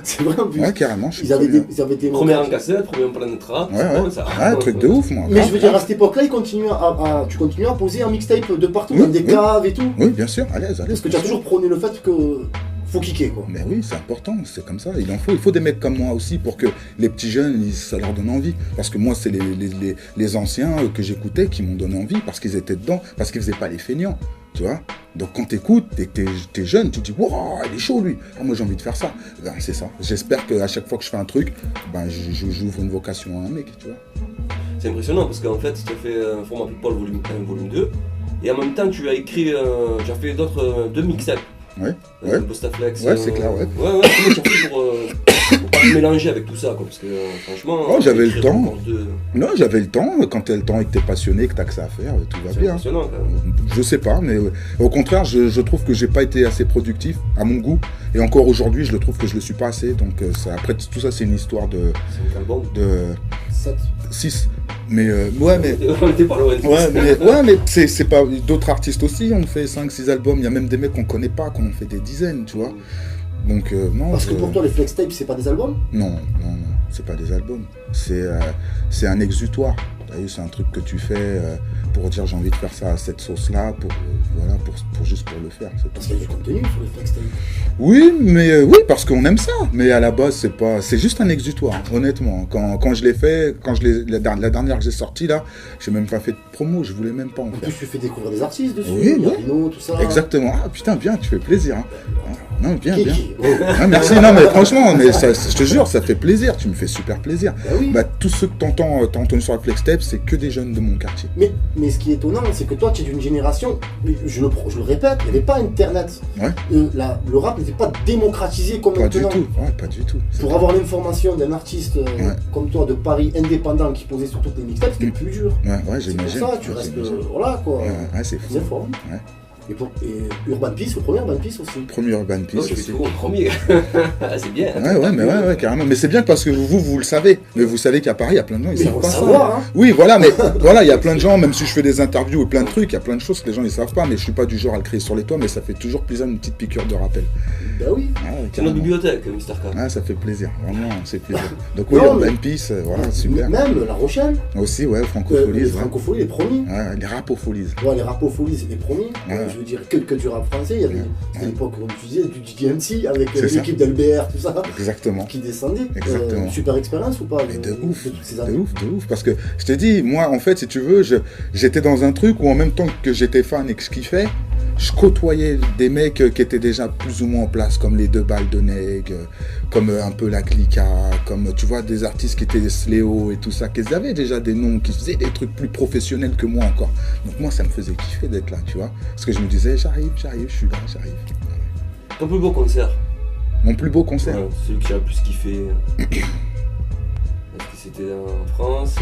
C'est vrai en plus. Ouais, carrément. Ils avaient des première en cassette, premier en Planète Rap. Un truc de ouf, moi. Mais je veux dire, à cette époque-là, tu continues à poser un mixtape de partout, dans des caves et tout. Oui, bien sûr, allez. Parce que tu as toujours prôné le fait que faut kicker, quoi. Mais oui, c'est important, c'est comme ça, il faut des mecs comme moi aussi pour que les petits jeunes, ça leur donne envie. Parce que moi, c'est les anciens que j'écoutais qui m'ont donné envie, parce qu'ils étaient dedans, parce qu'ils faisaient pas les feignants, tu vois. Donc quand t'écoutes, et que t'es jeune, tu te dis « Wow, il est chaud lui, moi j'ai envie de faire ça ». C'est ça, j'espère qu'à chaque fois que je fais un truc, j'ouvre une vocation à un mec, tu vois. C'est impressionnant, parce qu'en fait, tu as fait un format People volume 1, volume 2, et en même temps, tu as écrit, tu as fait deux mixtapes. Ouais. Bostaflex. Ouais, c'est clair, ouais. Comment tu as fait pour pas te mélanger avec tout ça, quoi, parce que franchement. J'avais le temps. Non, j'avais le temps. Quand t'as le temps et que t'es passionné, que t'as que ça à faire, tout va bien. C'est impressionnant, quand même. Je sais pas, mais au contraire, je trouve que j'ai pas été assez productif à mon goût. Et encore aujourd'hui, je trouve que je le suis pas assez. Donc après, tout ça, c'est une histoire de. C'est un album de 6. Mais on était pas loin. mais c'est pas d'autres artistes aussi, on fait 5-6 albums, il y a même des mecs qu'on connaît pas, qu'on en fait des dizaines, tu vois. Donc non. Parce que pour toi les flex tapes c'est pas des albums? Non, c'est pas des albums. C'est un exutoire. C'est un truc que tu fais pour dire j'ai envie de faire ça à cette sauce-là, pour juste pour le faire. Parce qu'il y a du contenu sur les flex tapes. Oui, parce qu'on aime ça. Mais à la base, c'est juste un exutoire, honnêtement. Quand je l'ai fait, la dernière que j'ai sortie là, j'ai même pas fait de promo, je voulais même pas en faire. En plus, tu fais découvrir des artistes dessus, Rino, tout ça. Exactement. Ah putain, bien, tu fais plaisir. Hein. Non, bien. Merci, non mais franchement, je te jure, ça fait plaisir, tu me fais super plaisir. Tous ceux que t'as entendu sur la Flextape, c'est que des jeunes de mon quartier. Mais ce qui est étonnant, c'est que toi, tu es d'une génération, je le répète, il n'y avait pas Internet. Le rap n'était pas démocratisé comme maintenant. Pas du tout. Pour avoir l'information d'un artiste comme toi de Paris, indépendant, qui posait sur toutes les mixtapes, c'était plus dur. J'imagine. C'est pour ça, tu restes, voilà quoi. C'est fou. Et Urban Peace, le premier Urban Peace aussi. Premier Urban Peace aussi. Le premier. C'est bien. Ouais, carrément. Mais c'est bien parce que vous le savez. Mais vous savez qu'à Paris, il y a plein de gens, ils savent pas ça. Oui, voilà, mais voilà, il y a plein de gens, même si je fais des interviews et plein de trucs, il y a plein de choses que les gens ils savent pas, mais je suis pas du genre à le crier sur les toits, mais ça fait toujours plaisir une petite piqûre de rappel. Bah oui. C'est notre bibliothèque, Mr. K. Ça fait plaisir, vraiment, c'est plaisir. Donc oui, Urban Peace, voilà, super. Même La Rochelle. Aussi, Francopholies. Les Francopholies, les premiers. Les Rapopholies. Les Rapopholies, les premiers. Je veux dire, que du rap français, il y avait à l'époque, comme tu disais, du DMC avec l'équipe d'Albert, tout ça. Exactement. Qui descendait. Exactement. Super expérience ou pas? De ouf. Parce que je t'ai dit, moi, en fait, si tu veux, j'étais dans un truc où en même temps que j'étais fan et que je kiffais, je côtoyais des mecs qui étaient déjà plus ou moins en place, comme les 2 Balles de Neg, comme un peu la Clica, comme tu vois des artistes qui étaient des Sléo et tout ça, qui avaient déjà des noms, qui faisaient des trucs plus professionnels que moi encore. Donc moi ça me faisait kiffer d'être là, tu vois. Parce que je me disais j'arrive, je suis là, j'arrive. Ton plus beau concert? Mon plus beau concert? Celui que j'ai le plus kiffé. Est-ce que c'était en France?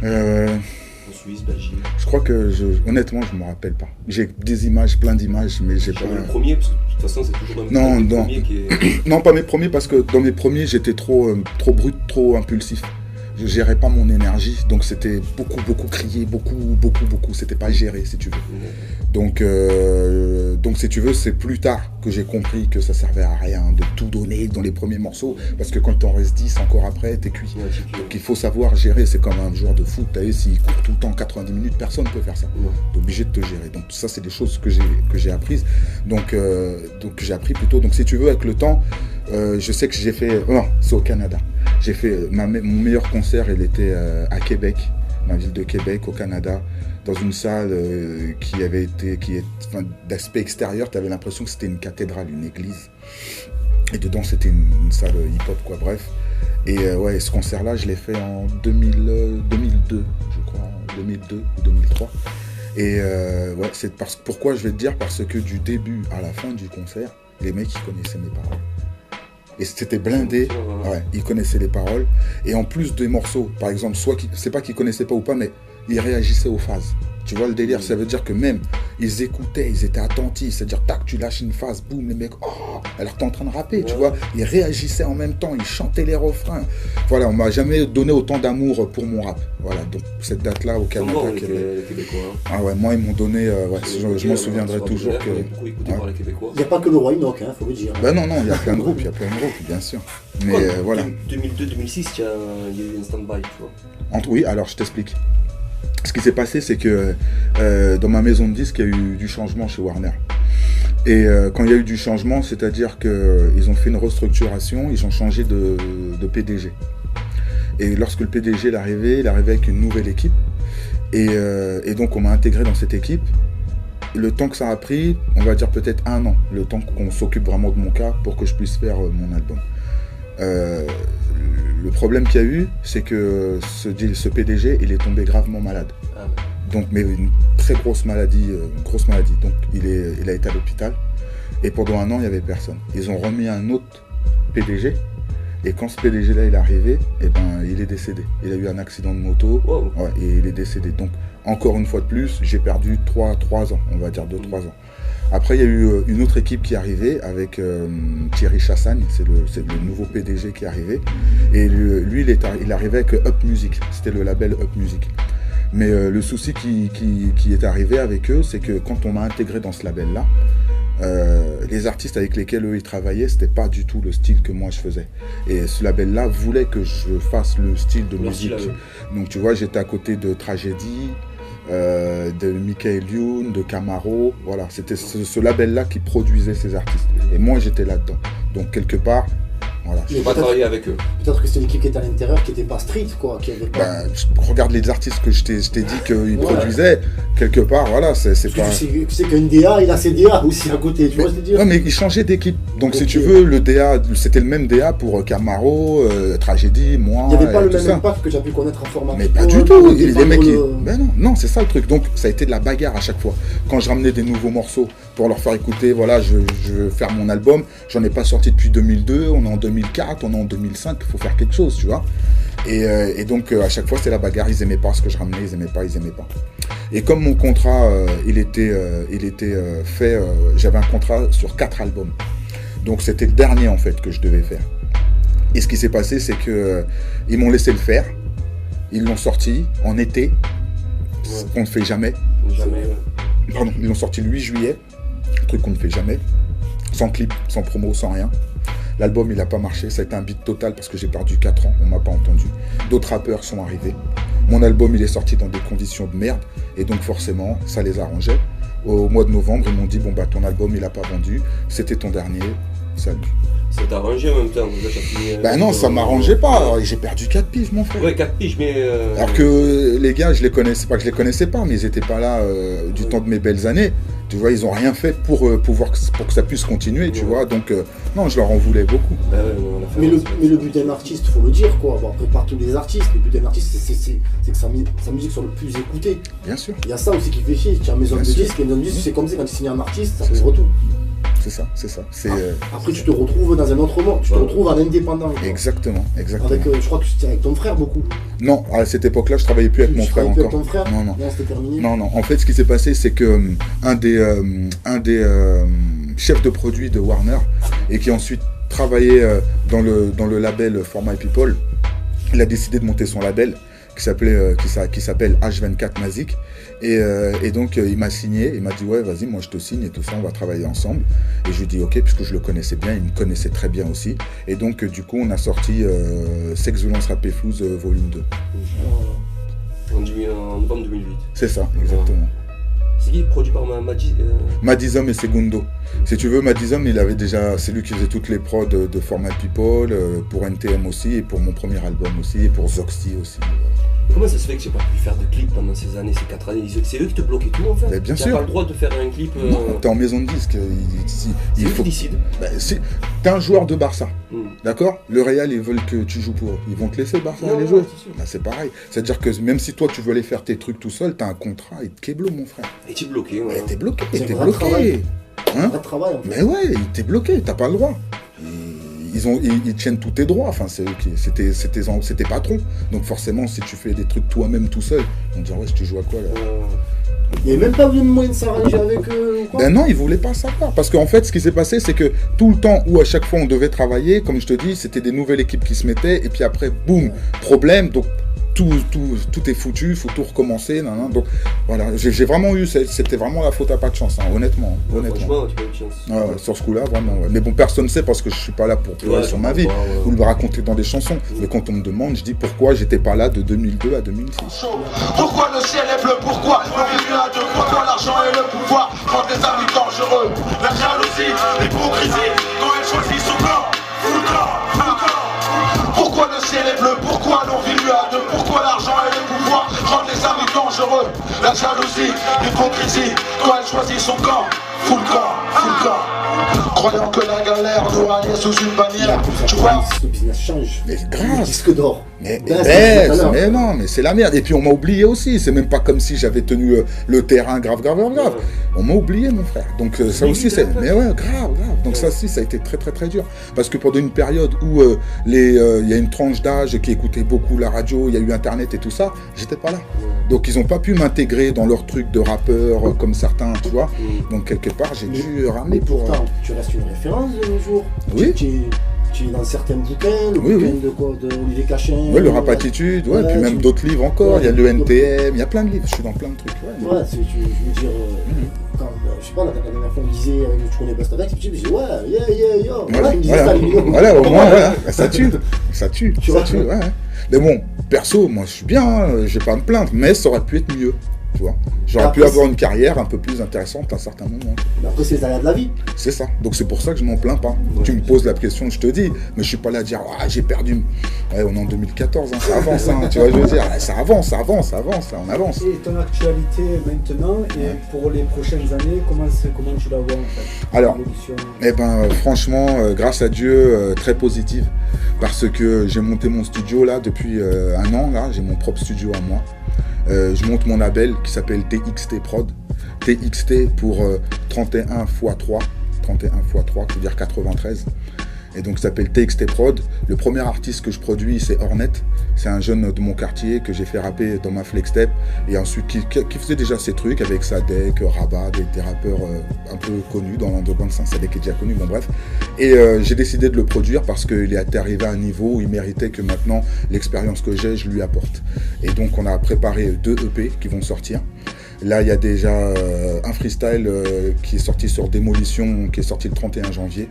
En Suisse, Belgique. Je crois que, honnêtement, je me rappelle pas. J'ai des images, plein d'images, mais j'ai pas... Le premier, parce que de toute façon, c'est toujours le premier qui est... Non, pas mes premiers, parce que dans mes premiers, j'étais trop brut, trop impulsif. Je gérais pas mon énergie, donc c'était beaucoup crier, beaucoup, c'était pas géré, si tu veux. Donc si tu veux, c'est plus tard que j'ai compris que ça servait à rien de tout donner dans les premiers morceaux, parce que quand t'en restes 10 encore après, t'es cuit. Donc il faut savoir gérer, c'est comme un joueur de foot, t'as vu, s'il court tout le temps 90 minutes, personne ne peut faire ça. T'es obligé de te gérer. Donc ça, c'est des choses que j'ai apprises. Donc j'ai appris plutôt. Donc si tu veux, avec le temps, je sais que j'ai fait... Non, c'est au Canada. J'ai fait mon meilleur concert, il était à Québec, ma ville de Québec, au Canada, dans une salle qui avait été, d'aspect extérieur, tu avais l'impression que c'était une cathédrale, une église. Et dedans, c'était une salle hip-hop, quoi, bref. Et ouais, ce concert-là, je l'ai fait en 2002, je crois, 2002 ou 2003. Et ouais, pourquoi je vais te dire, parce que du début à la fin du concert, les mecs, ils connaissaient mes paroles. Et c'était blindé, ouais, ils connaissaient les paroles. Et en plus des morceaux, par exemple, c'est pas qu'ils connaissaient pas ou pas, mais ils réagissaient aux phases. Tu vois le délire, ça veut dire que même, ils écoutaient, ils étaient attentifs. C'est-à-dire, tac, tu lâches une phase, boum, les mecs, oh, alors t'es en train de rapper, tu vois. Ils réagissaient en même temps, ils chantaient les refrains. Voilà, on m'a jamais donné autant d'amour pour mon rap. Voilà, donc cette date-là au Canada. Les Québécois. Ah ouais, moi, ils m'ont donné, ouais, je m'en souviendrai toujours que... Il n'y a pas que le Roi Enoch, hein, faut le dire. Ben non, il y a plein de groupes, bien sûr. Mais voilà. 2002-2006, il y a eu un stand-by, tu vois. Oui, alors je t'explique. Ce qui s'est passé, c'est que dans ma maison de disques, il y a eu du changement chez Warner. Et quand il y a eu du changement, c'est-à-dire qu'ils ont fait une restructuration, ils ont changé de PDG. Et lorsque le PDG est arrivé avec une nouvelle équipe. Et donc on m'a intégré dans cette équipe. Le temps que ça a pris, on va dire peut-être 1 an, le temps qu'on s'occupe vraiment de mon cas pour que je puisse faire mon album. Le problème qu'il y a eu, c'est que ce PDG, il est tombé gravement malade. Ah ouais. Donc, mais une très grosse maladie, Donc, il a été à l'hôpital. Et pendant 1 an, il n'y avait personne. Ils ont remis un autre PDG. Et quand ce PDG-là, il est arrivé, eh ben, il est décédé. Il a eu un accident de moto. Wow. Ouais, et il est décédé. Donc, encore une fois de plus, j'ai perdu 3 ans, on va dire 2-3 ans. Après, il y a eu une autre équipe qui est arrivée avec Thierry Chassagne, c'est le nouveau PDG qui est arrivé. Et lui, il arrivait avec Up Music, c'était le label Up Music. Mais le souci qui est arrivé avec eux, c'est que quand on m'a intégré dans ce label-là, les artistes avec lesquels eux ils travaillaient, c'était pas du tout le style que moi je faisais. Et ce label-là voulait que je fasse le style de musique. Donc tu vois, j'étais à côté de Tragédie, de Michael Youn, de Camaro, voilà, c'était ce label-là qui produisait ces artistes. Et moi, j'étais là-dedans. Donc, quelque part, voilà. Je n'ai pas travaillé avec eux. Peut-être que c'était l'équipe qui était à l'intérieur, qui n'était pas street, quoi. Qui avait pas... regarde les artistes que je t'ai dit qu'ils produisaient, quelque part, voilà, c'est pas... Tu sais qu'un DA, il a ses DA aussi à côté, tu vois ce que je veux dire. Ouais, mais ils changeaient d'équipe. Donc, si tu veux, le DA, c'était le même DA pour Camaro, Tragédie, moi. Il n'y avait pas le même impact que j'ai pu connaître en format. Mais pas du tout. Les mecs, ben non, c'est ça le truc. Donc, ça a été de la bagarre à chaque fois. Quand je ramenais des nouveaux morceaux pour leur faire écouter, voilà, je veux faire mon album, j'en ai pas sorti depuis 2002, on est en 2004, on est en 2005, il faut faire quelque chose, tu vois. Et donc, à chaque fois, c'était la bagarre. Ils aimaient pas ce que je ramenais, ils aimaient pas. Et comme mon contrat, il était fait, j'avais un contrat sur 4 albums. Donc, c'était le dernier, en fait, que je devais faire. Et ce qui s'est passé, c'est que ils m'ont laissé le faire. Ils l'ont sorti en été, ce qu'on ne fait jamais. Pardon, ils l'ont sorti le 8 juillet, un truc qu'on ne fait jamais. Sans clip, sans promo, sans rien. L'album, il n'a pas marché, ça a été un beat total parce que j'ai perdu 4 ans, on ne m'a pas entendu. D'autres rappeurs sont arrivés. Mon album, il est sorti dans des conditions de merde, et donc forcément, ça les arrangeait. Au mois de novembre, ils m'ont dit, bon bah ton album, il n'a pas vendu, c'était ton dernier, salut. Ça t'a arrangé en même temps, bah non, ça m'arrangeait pas, j'ai perdu 4 piges, mon frère. Ouais, 4 piges, mais... Alors que les gars, je les connaissais pas, mais ils étaient pas là du temps de mes belles années. Tu vois, ils ont rien fait pour que ça puisse continuer, tu vois. Donc, non, je leur en voulais beaucoup. Bah ouais, mais le but d'un artiste, faut le dire, quoi. Bon, après, pas tous les artistes, le but d'un artiste, c'est que sa musique soit le plus écoutée. Bien sûr. Il y a ça aussi qui fait chier. Tu as une maison de disques, et une maison de disques, c'est comme ça, quand tu signes un artiste, ça fait retour. C'est ça. Après, tu te retrouves dans un autre monde, tu te retrouves en indépendant. Quoi. Exactement. Avec, je crois que tu étais avec ton frère beaucoup. Non, à cette époque-là, je travaillais plus avec mon frère encore. Avec ton frère ? Non, c'était terminé. Non. En fait, ce qui s'est passé, c'est que un des chefs de produit de Warner et qui ensuite travaillait dans le label For My People, il a décidé de monter son label qui s'appelle H24 Mazik. Et donc il m'a signé, il m'a dit ouais vas-y moi je te signe et tout ça, on va travailler ensemble. Et je lui dis ok, puisque je le connaissais bien, il me connaissait très bien aussi. Et donc du coup on a sorti Sex, Violence, Rap et Flouze volume 2. En novembre 2008. C'est ça, exactement. C'est qui produit par Madizom et Segundo. Si tu veux, Madizom, c'est lui qui faisait toutes les prods de Format People, pour NTM aussi, et pour mon premier album aussi, et pour Zoxty aussi. Comment ça se fait que j'ai pas pu faire de clip pendant ces années, ces 4 années? C'est eux qui te bloquaient tout en fait. Mais bien sûr. T'as pas le droit de faire un clip. Non, t'es en maison de disque. Il faut qui décide. T'es un joueur de Barça, d'accord? Le Real, ils veulent que tu joues pour eux. Ils vont te laisser Barça aller jouer. C'est pareil. C'est-à-dire que même si toi tu veux aller faire tes trucs tout seul, t'as un contrat, il te kéblo, mon frère. Et t'es bloqué, ouais. T'es bloqué, t'es bloqué. Hein? Travail, en fait. Mais ouais, t'es bloqué, t'as pas le droit. Ils tiennent tous tes droits, enfin c'est tes patrons. Donc forcément, si tu fais des trucs toi-même tout seul, on te dit ouais, tu joues à quoi là? Il n'y avait même pas besoin de moyen de s'arranger avec eux ou quoi? Ben non, ils voulaient pas savoir. Parce qu'en fait, ce qui s'est passé, c'est que tout le temps où à chaque fois on devait travailler, comme je te dis, c'était des nouvelles équipes qui se mettaient, et puis après, boum, problème, donc tout est foutu, il faut tout recommencer. Donc voilà, j'ai vraiment eu, c'était vraiment la faute à pas de chance, hein, honnêtement. Franchement, tu as eu de chance. Sur ce coup-là, vraiment. Ouais. Mais bon, personne ne sait parce que je suis pas là pour pleurer sur ma vie ou le raconter dans des chansons. Mais quand on me demande, je dis pourquoi j'étais pas là de 2002 à 2006. Pourquoi le ciel est bleu? Pourquoi on vit à deux? Pourquoi l'argent et le pouvoir rendent des amis dangereux? La jalousie, l'hypocrisie, quand elle choisit son camp, full camp. Pourquoi le ciel est bleu? Pourquoi l'on vit mieux à deux? Pourquoi l'argent et le pouvoir rendent les amis dangereux? La jalousie, l'hypocrisie, quand elle choisit son camp, full camp. Croyant que la galère nous alliait sous une bannière. Tu vois, le business change. Mais Le grave. disque d'or. Mais non, mais c'est la merde. Et puis on m'a oublié aussi. C'est même pas comme si j'avais tenu le terrain grave. On m'a oublié, mon frère. Donc ça aussi, c'est. Mais ouais, grave. Donc ça aussi, ça a été très dur. Parce que pendant une période où il y a une tranche d'âge qui écoutait beaucoup la radio, il y a eu Internet et tout ça, j'étais pas là. Donc ils ont pas pu m'intégrer dans leur truc de rappeur comme certains, tu vois. Donc quelque part, j'ai dû ramener pour. Pourtant, tu restes une référence de nos jours. Oui. Tu es dans certains bouquins, le bouquin de quoi, de Olivier Cachin. Oui, le Rap Attitude, et puis même d'autres livres encore. Il y a le NTM, il y a plein de livres. Je suis dans plein de trucs. Je veux dire, quand, je sais pas, la dernière fois on me disait, tu connais Bastadex, je me dis ouais, Voilà, au moins, voilà. Ça tue. Ouais. Mais bon, perso, moi je suis bien, je vais pas me plaindre, mais ça aurait pu être mieux. Tu vois, j'aurais pu avoir une carrière un peu plus intéressante à un certain moment. Mais après, c'est les aléas de la vie. C'est ça. Donc c'est pour ça que je m'en plains pas. Tu me poses la question, je te dis, mais je suis pas là à dire j'ai perdu. Ouais, on est en 2014, ça avance, tu vois, je veux dire, ça avance, on avance. Et ton actualité maintenant, et pour les prochaines années, comment tu la vois en fait? Alors, franchement, grâce à Dieu, très positive, parce que j'ai monté mon studio là depuis un an, là, j'ai mon propre studio à moi. Je monte mon label qui s'appelle TXT Prod. TXT pour 31x3. 31x3, qui veut dire 93. Et donc ça s'appelle TXT Prod. Le premier artiste que je produis, c'est Hornet. C'est un jeune de mon quartier que j'ai fait rapper dans ma Flextape. Et ensuite qui faisait déjà ses trucs avec Sadek, Rabat, des rappeurs un peu connus dans l'underground. Sadek est déjà connu, bon bref. Et j'ai décidé de le produire parce qu'il est arrivé à un niveau où il méritait que maintenant l'expérience que j'ai, je lui apporte. Et donc on a préparé 2 EP qui vont sortir. Là, il y a déjà un freestyle qui est sorti sur Démolition, qui est sorti le 31 janvier.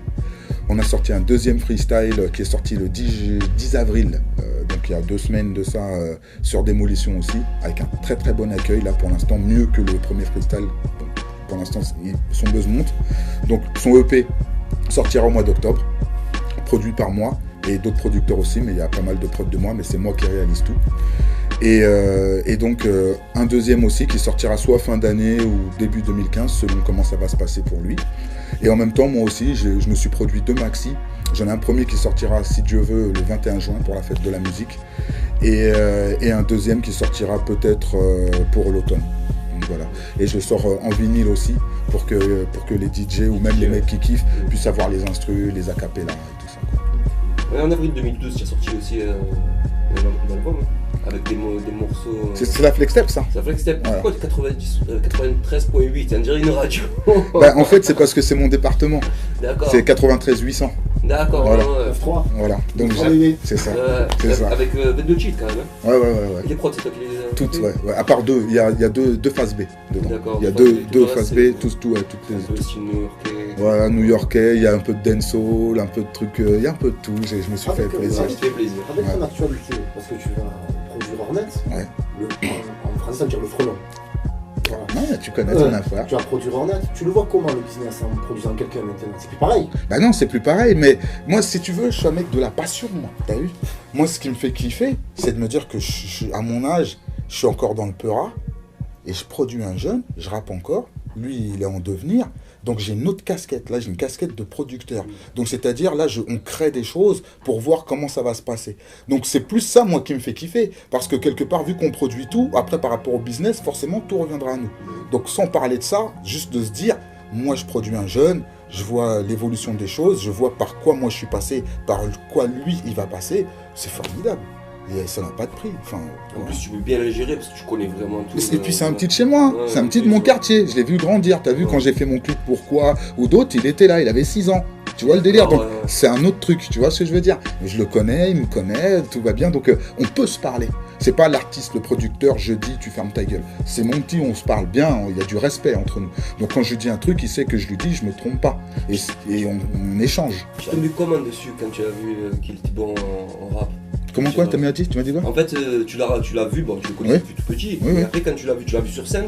On a sorti un deuxième freestyle qui est sorti le 10 avril, donc il y a 2 semaines de ça, sur Démolition aussi, avec un très bon accueil, là pour l'instant, mieux que le premier freestyle. Donc, pour l'instant, son buzz monte. Donc son EP sortira au mois d'octobre, produit par moi, et d'autres producteurs aussi, mais il y a pas mal de prods de moi, mais c'est moi qui réalise tout. Et donc un deuxième aussi qui sortira soit fin d'année ou début 2015 selon comment ça va se passer pour lui. Et en même temps moi aussi je me suis produit 2 maxi. J'en ai un premier qui sortira si Dieu veut le 21 juin pour la fête de la musique et un deuxième qui sortira peut-être pour l'automne. Voilà. Et je le sors en vinyle aussi pour que les DJ ou même les mecs qui kiffent puissent avoir les instrus, les acapellas et tout ça, quoi. Ouais, en avril 2012 tu as sorti aussi un album avec des morceaux. C'est la Flextape, ça. C'est la Flextape. Voilà. Pourquoi 93.8? On dirait une radio. En fait, c'est parce que c'est mon département. D'accord. C'est 93 800. D'accord. Voilà. 3. Voilà. Donc c'est ça. C'est ça. Avec 22 cheats quand même. Ouais. Et les prods, c'est toi qui les as. Toutes, ouais. À part 2. Il y a 2 phases B dedans. D'accord. Il y a 2 phases B, toutes les. Un peu style new-yorkais. Voilà, new-yorkais. Il y a un peu de dancehall, un peu de trucs. Il y a un peu de tout. Je me suis fait plaisir. Avec ton actualité, parce que tu vas produire Hornet, en français ça veut dire le frelon. Voilà. Non, mais tu connais ton affaire. Tu vas produire en net. Tu le vois comment le business en produisant quelqu'un maintenant? C'est plus pareil. Bah non, c'est plus pareil, mais moi, si tu veux, je suis un mec de la passion, moi. T'as vu? Moi, ce qui me fait kiffer, c'est de me dire que à mon âge, je suis encore dans le peura et je produis un jeune, je rappe encore. Lui, il est en devenir. Donc j'ai une autre casquette, là j'ai une casquette de producteur. Donc c'est-à-dire là on crée des choses pour voir comment ça va se passer. Donc c'est plus ça moi qui me fait kiffer. Parce que quelque part vu qu'on produit tout, après par rapport au business, forcément tout reviendra à nous. Donc sans parler de ça, juste de se dire, moi je produis un jeune, je vois l'évolution des choses, je vois par quoi moi je suis passé, par quoi lui il va passer, c'est formidable. Et ça n'a pas de prix. Enfin, en plus, tu peux bien le gérer parce que tu connais vraiment tout. Et puis c'est un petit de chez moi, c'est un petit de mon quartier. Je l'ai vu grandir. T'as vu quand j'ai fait mon clip Pourquoi ou d'autres, il était là, il avait 6 ans. Tu vois le délire. Donc c'est un autre truc, tu vois ce que je veux dire. Mais je le connais, il me connaît, tout va bien. Donc on peut se parler. C'est pas l'artiste, le producteur, je dis, tu fermes ta gueule. C'est mon petit, on se parle bien, il y a du respect entre nous. Donc quand je lui dis un truc, il sait que je lui dis, je me trompe pas. Et on échange. Tu t'es mis comment dessus quand tu as vu qu'il était bon en rap? Comment quoi, tu m'as dit quoi? En fait, tu l'as vu, bon, tu le connais depuis tout petit. Oui, mais après, quand tu l'as vu sur scène,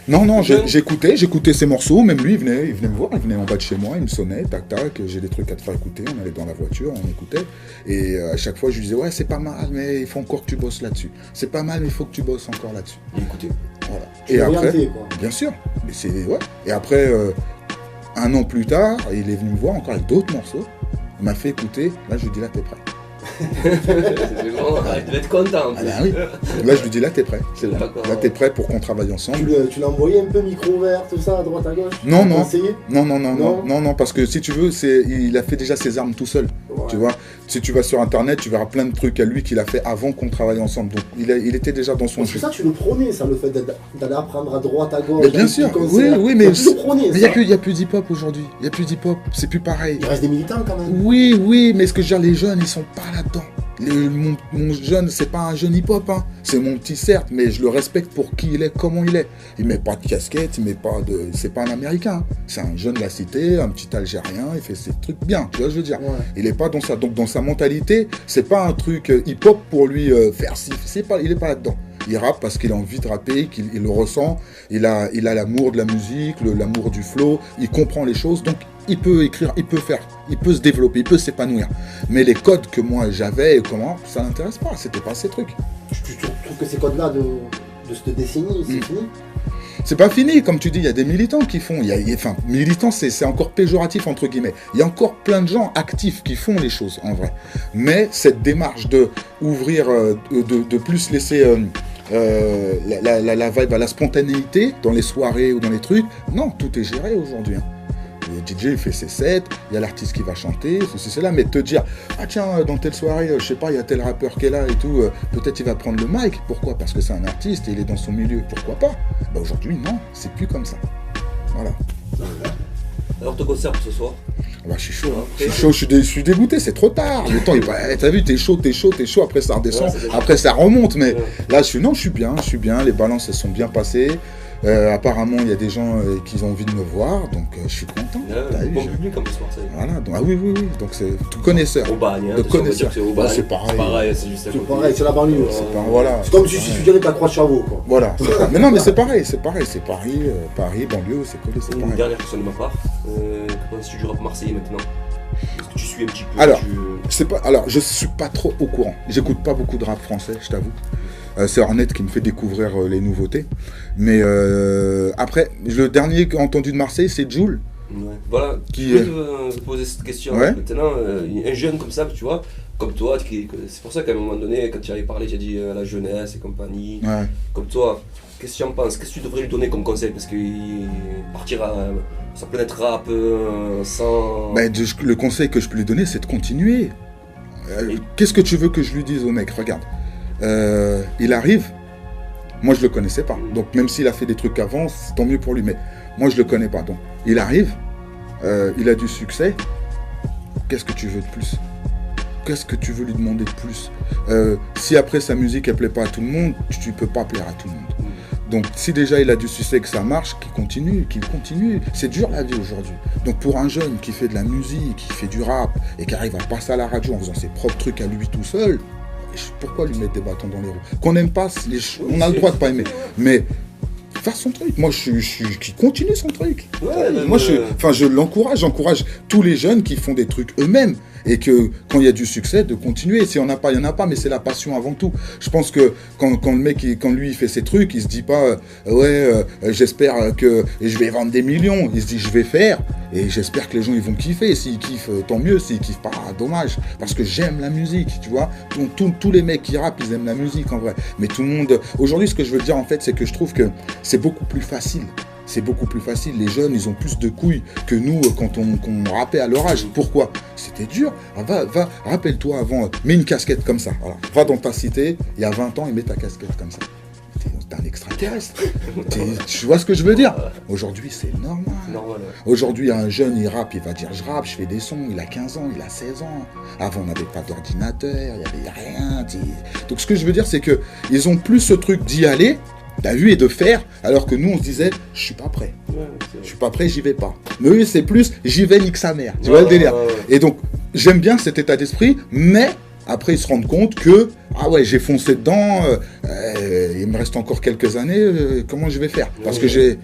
Non, j'écoutais ses morceaux, même lui, il venait me voir, il venait en bas de chez moi, il me sonnait, tac, tac, j'ai des trucs à te faire écouter, on allait dans la voiture, on écoutait. Et à chaque fois, je lui disais, ouais, c'est pas mal, mais il faut encore que tu bosses là-dessus. C'est pas mal, mais il faut que tu bosses encore là-dessus. Écoutez. Voilà. Et après, bien sûr, mais Et après, 1 an plus tard, il est venu me voir encore avec d'autres morceaux, il m'a fait écouter, là, je lui dis, là, t'es prêt. Tu devais être content. Ah bah oui. Là je lui dis là t'es prêt. C'est bon. Là t'es prêt pour qu'on travaille ensemble. Tu l'as envoyé un peu micro ouvert, tout ça, à droite à gauche? Non, parce que si tu veux, il a fait déjà ses armes tout seul. Ouais. Tu vois, si tu vas sur internet, tu verras plein de trucs à lui qu'il a fait avant qu'on travaille ensemble. Donc il était déjà dans son jeu. C'est ça, tu le prenais, ça, le fait d'aller apprendre à droite à gauche. Mais bien sûr, oui, mais il n'y a plus d'hip-hop aujourd'hui. Il n'y a plus d'hip-hop, c'est plus pareil. Il reste des militants quand même. Oui, mais ce que je veux dire, les jeunes, ils sont pas là-dedans. Mon jeune, c'est pas un jeune hip-hop, hein. C'est mon petit certes, mais je le respecte pour qui il est, comment il est. Il met pas de casquette, c'est pas un Américain. Hein. C'est un jeune de la cité, un petit Algérien, il fait ses trucs bien, tu vois, je veux dire. Ouais. Il est pas dans ça. Donc dans sa mentalité, c'est pas un truc hip-hop pour lui faire ci. Il est pas là-dedans. Il rappe parce qu'il a envie de rapper, qu'il le ressent. Il a l'amour de la musique, l'amour du flow. Il comprend les choses, donc il peut écrire, il peut faire, il peut se développer, il peut s'épanouir. Mais les codes que moi j'avais, ça l'intéresse pas. C'était pas ces trucs. Tu trouves que ces codes-là de cette décennie, c'est fini? C'est pas fini, comme tu dis, il y a des militants qui font. Militants, c'est encore péjoratif entre guillemets. Il y a encore plein de gens actifs qui font les choses en vrai. Mais cette démarche de ouvrir, de plus laisser la vibe à la spontanéité dans les soirées ou dans les trucs, non, tout est géré aujourd'hui. Hein. Le DJ il fait ses sets, il y a l'artiste qui va chanter, c'est là, mais te dire, ah tiens, dans telle soirée, je sais pas, il y a tel rappeur qui est là et tout, peut-être il va prendre le mic, pourquoi? Parce que c'est un artiste et il est dans son milieu, pourquoi pas? Bah aujourd'hui, non, c'est plus comme ça. Voilà. Alors ton concert pour ce soir? Bah, je suis chaud, hein. Je suis dégoûté, c'est trop tard. Le temps, t'as vu, t'es chaud, après ça redescend, après ça remonte, mais là, je suis bien, les balances, elles sont bien passées. Apparemment, il y a des gens qui ont envie de me voir, donc je suis content. Bon public en plus, Marseille. Voilà, donc, oui, donc c'est tout connaisseur. Au Bagne, de connaisseur. C'est pareil. C'est pareil, c'est la banlieue. Voilà. C'est comme si tu dirais ta croix de Chavaux, quoi. Voilà, c'est ça. Mais non, mais c'est pareil, c'est Paris, banlieue, c'est collé, c'est pareil. Une dernière question de ma part. Que penses-tu du rap marseillais maintenant? Est-ce que tu suis un petit peu? Alors, je suis pas trop au courant. J'écoute pas beaucoup de rap français, je t'avoue. C'est Ornette qui me fait découvrir les nouveautés. Mais après, le dernier que j'ai entendu de Marseille, c'est Jul. Ouais. Voilà, je peux te poser cette question. Maintenant, un jeune comme ça, tu vois, comme toi, c'est pour ça qu'à un moment donné, quand tu avais parlé, tu as dit la jeunesse et compagnie. Ouais. Comme toi, qu'est-ce que tu en penses? Qu'est-ce que tu devrais lui donner comme conseil? Parce qu'il partira sa planète rap sans... Le conseil que je peux lui donner, c'est de continuer. Qu'est-ce que tu veux que je lui dise au mec? Regarde. Il arrive, moi je le connaissais pas, donc même s'il a fait des trucs avant, c'est tant mieux pour lui, mais moi je le connais pas, donc il arrive, il a du succès, qu'est-ce que tu veux de plus? Qu'est-ce que tu veux lui demander de plus? Si après sa musique elle plaît pas à tout le monde, tu peux pas plaire à tout le monde. Donc si déjà il a du succès, que ça marche, qu'il continue. C'est dur la vie aujourd'hui. Donc pour un jeune qui fait de la musique, qui fait du rap, et qui arrive à passer à la radio en faisant ses propres trucs à lui tout seul, pourquoi lui mettre des bâtons dans les roues? Qu'on n'aime pas, on a le droit de pas aimer. Mais fasse son truc. Moi, qu'il continue son truc. Ouais, moi, je l'encourage. J'encourage tous les jeunes qui font des trucs eux-mêmes. Et que quand il y a du succès, de continuer. S'il n'y en a pas, il n'y en a pas, mais c'est la passion avant tout. Je pense que quand le mec, quand lui, il fait ses trucs, il se dit pas, j'espère que je vais vendre des millions. Il se dit, je vais faire, et j'espère que les gens, ils vont kiffer. S'ils kiffent, tant mieux. S'ils kiffent pas, dommage. Parce que j'aime la musique, tu vois. Tous les mecs qui rappent, ils aiment la musique, en vrai. Mais tout le monde... Aujourd'hui, ce que je veux dire, en fait, c'est que je trouve que c'est beaucoup plus facile. C'est beaucoup plus facile. Les jeunes, ils ont plus de couilles que nous quand on rappait à leur âge. Pourquoi ? C'était dur. Va, rappelle-toi avant, mets une casquette comme ça. Voilà. Va dans ta cité, il y a 20 ans, et mets ta casquette comme ça. T'es un extraterrestre. Tu vois ce que je veux dire ? Aujourd'hui, c'est normal. Aujourd'hui, un jeune, il rappe, il va dire, je rappe, je fais des sons. Il a 15 ans, il a 16 ans. Avant, on n'avait pas d'ordinateur, il n'y avait rien. Donc, ce que je veux dire, c'est qu'ils ont plus ce truc d'y aller, t'as vu, et de faire, alors que nous on se disait je suis pas prêt, j'y vais pas. Mais eux c'est plus j'y vais, nique sa mère, tu vois le délire. Et donc j'aime bien cet état d'esprit, mais après ils se rendent compte que ah ouais, j'ai foncé dedans, il me reste encore quelques années, comment je vais faire, parce que j'ai...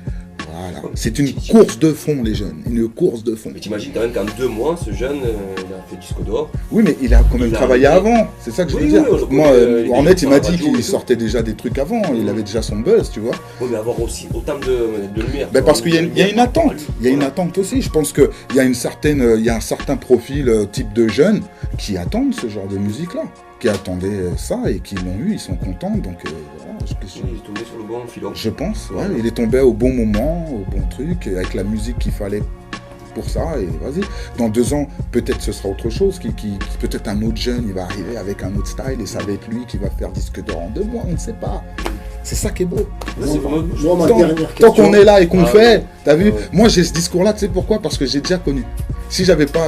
Voilà. C'est une course de fond, les jeunes. Une course de fond. Mais t'imagines quand même qu'en 2 mois, ce jeune, il a fait disque d'or. Oui, mais il a quand même travaillé avant. C'est ça que je veux dire. Moi, Hornet, il m'a dit qu'il sortait déjà des trucs avant. Il avait déjà son buzz, tu vois. Oui, mais avoir aussi autant de lumière. Ben parce qu'il y a une attente. Il y a une attente aussi. Je pense qu'il y a un certain profil, type de jeunes, qui attendent ce genre de musique-là. Qui attendaient ça et qui l'ont eu, ils sont contents. Donc voilà, il est tombé sur le bon filon. Je pense, ouais. Il est tombé au bon moment, au bon truc, avec la musique qu'il fallait pour ça. Et vas-y. Dans 2 ans, peut-être ce sera autre chose. Peut-être un autre jeune, il va arriver avec un autre style et ça va être lui qui va faire disque d'or en 2 mois. On ne sait pas. C'est ça qui est beau. Tant qu'on est là et qu'on fait, t'as vu, moi j'ai ce discours-là, tu sais pourquoi ? Parce que j'ai déjà connu. Si j'avais pas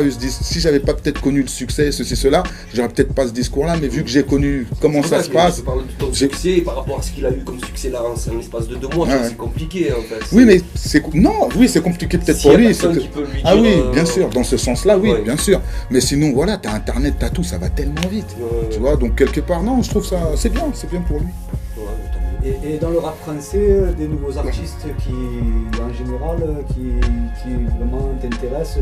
peut-être connu le succès, ceci, cela, j'aurais peut-être pas ce discours-là, mais vu que j'ai connu comment ça se passe. Je parle de ton succès par rapport à ce qu'il a eu comme succès là en l'espace de 2 mois, c'est compliqué en fait. Oui, mais c'est compliqué peut-être pour lui. Ah oui, bien sûr, dans ce sens-là, oui, bien sûr. Mais sinon, voilà, t'as internet, t'as tout, ça va tellement vite. Tu vois, donc quelque part, non, je trouve ça, c'est bien pour lui. Et dans le rap français, des nouveaux artistes qui, en général, qui vraiment t'intéressent,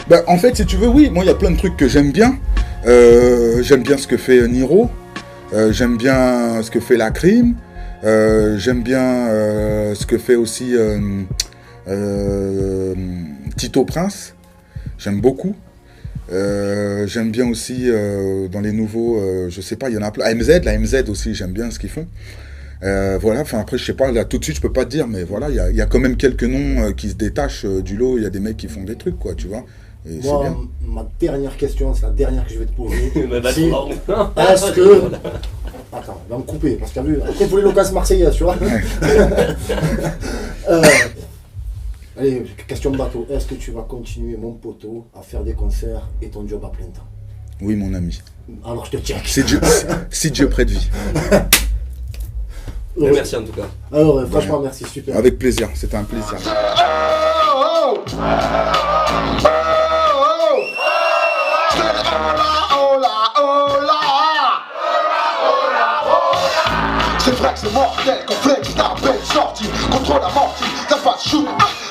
Ben, en fait, si tu veux, oui, moi, il y a plein de trucs que j'aime bien. J'aime bien ce que fait Niro. J'aime bien ce que fait La Crime. J'aime bien ce que fait aussi Tito Prince. J'aime beaucoup. J'aime bien aussi dans les nouveaux, je sais pas, il y en a plein. La MZ aussi, j'aime bien ce qu'ils font. Voilà, enfin après je sais pas, là tout de suite je peux pas te dire, mais voilà, il y a quand même quelques noms qui se détachent du lot, il y a des mecs qui font des trucs, quoi, tu vois. Et moi, bien. Ma dernière question, c'est la dernière que je vais te poser. Est-ce que... Attends, on va me couper, parce qu'il y a vu, après pour les locales marseillaise, tu vois. Allez, question de bateau, est-ce que tu vas continuer, mon poteau, à faire des concerts et ton job à plein temps ? Oui, mon ami. Alors je te check. Si Dieu prête vie. Merci en tout cas. Alors franchement merci, super. Avec plaisir, c'était un plaisir. C'est vrai que c'est mortel, complexe, ta belle sortie. Contrôle la mortie, ta face shoot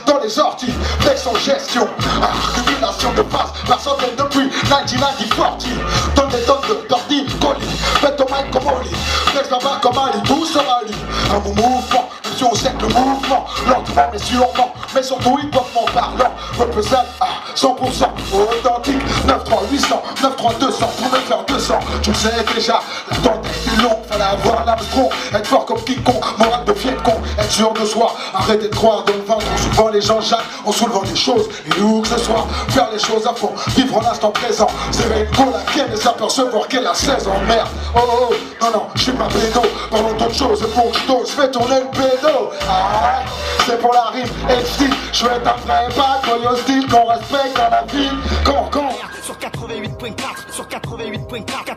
dans les orties. Flex en gestion, accumulation de phrases. Personne n'est depuis 1940. Donne des tonnes d'ordi, colis. Fais ton mic comme Oli. Flex là-bas comme Ali, tout sera lui. Un bon mouvement, même si on sait que le mouvement, lentement mais sûrement, mais surtout hip-hopement parlant. Représente à 100% authentique. 93800, 93200, pour me faire 200. Tu le sais déjà, la tente est longue, fallait avoir l'âme strong. Être fort comme quiconque, moral de fier con, être sûr de soi, arrêtez de croire dans le ventre en soulevant les gens jacques, en soulevant les choses, et où que ce soit, faire les choses à fond, vivre en l'instant présent, c'est une la tienne et s'apercevoir qu'elle a 16 ans, merde, oh, non, je suis pas pédo, parlons d'autre chose, et pour que je t'ose, fais tourner le pédo, c'est pour la rime, et le style, je vais être un vrai bad boy au style qu'on respecte dans la ville, quand sur 88.4, sur 88.4.